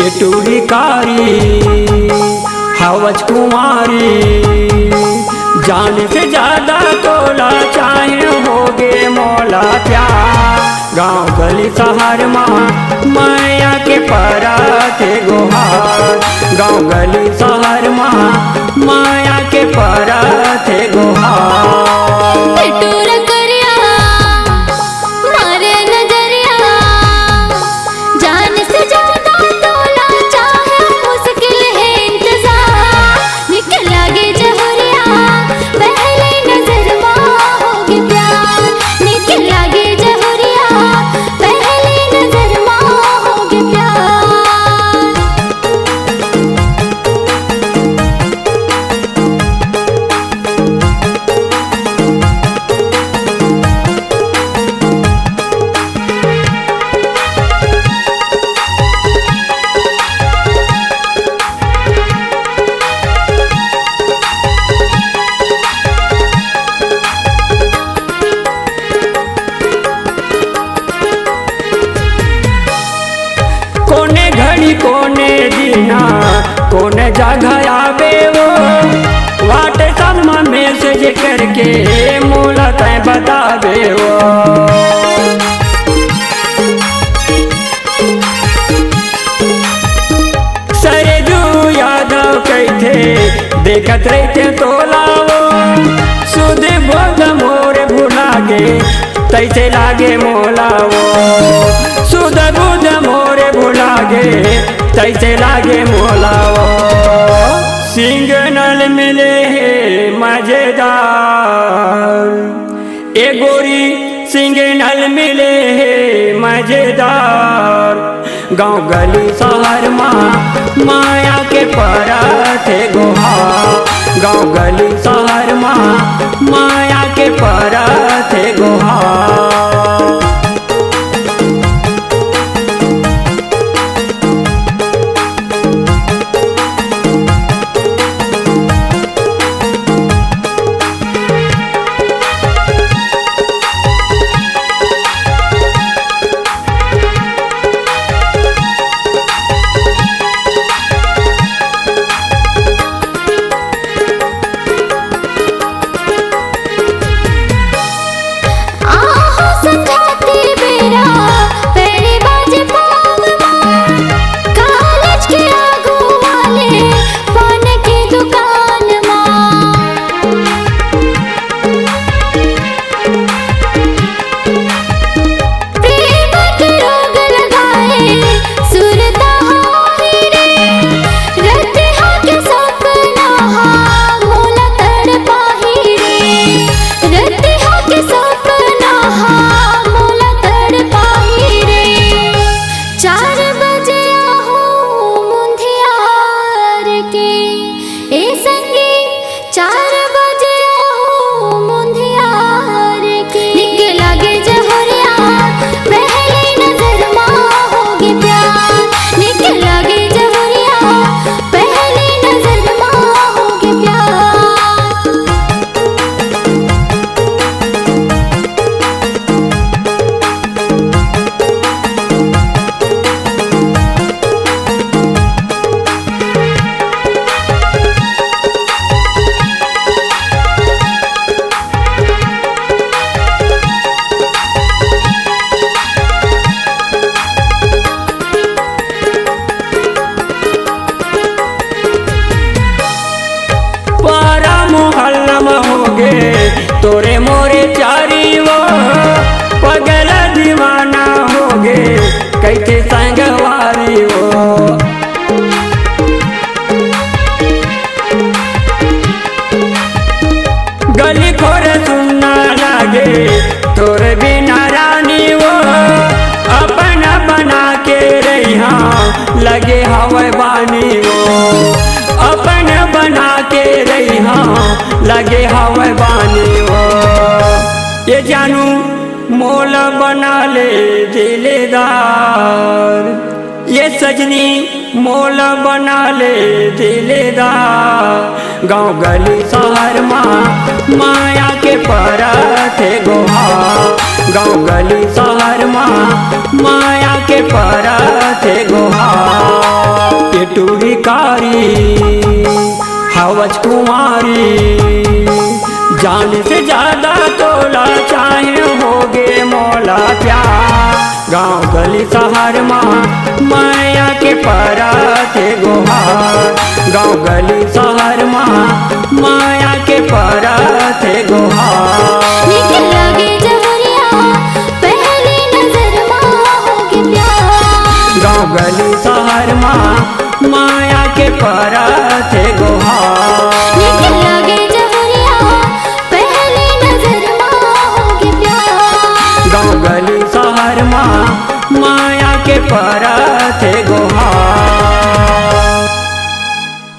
टेटूरी कारी हवज कुमारी, जान से ज्यादा तोला चाहे होगे मोला प्यार। गाँव गली शहर माँ माया के परत गुहार, गाँव गली शहर माँ माया के परत गुहार। टेटूरा करिया मारे नजरिया, जान से ज्यादा तोला चाहे मुश्किल है इंतजार। निकल लागे जहरिया पहले नजर माँ होगी प्यार। निकल लागे जहरिया पहले नजर माँ होगी प्यार। कोने घड़ी कोने दीना कोने जगह आवे वो, व्हाट्सएप में मैसेज करके मोला तय बतावे वो। सरजू यादव कहते देखत रहते तोला वो, सुध बोध मोर भुला गे तैसे लागे मोला वो। सुध बुध मोरे भुला गे तैसे लागे मोला वो। सिग्नल मिले है मजेदार, ए गोरी सिग्नल मिले है मजेदार। गाँव गली शहर माँ माया के परत गुहार, गाँव गली शहर माँ माया के परत गुहार। तोरे मोरे चारी वो पगला दीवाना होगे कैसे संगवारी वो। गली खोर सुनना लागे तोरे बिना रानी वो, अपना बना के रहा लगे हवा बानी वो। अपना बना के रहा लगे हवा बानी वो। ये जानू मोला बना ले दिलेदार, ये सजनी मोला बना ले दिलेदार। गाँव गली शहर माँ माया के परत गुहार, गाँव गली शहर माँ माया के परत गुहार। बिट्टू भिकारी हवस कुमारी जान से ज्यादा तोला चाहे होगे मोला प्यार गाँव गली शहर माँ माया के परते गोहार गाँव गली शहर माँ माया के परते गोहार निक लगे जहरिया पहली नजर माँ होगे प्यार गाँव गली शहर माँ माया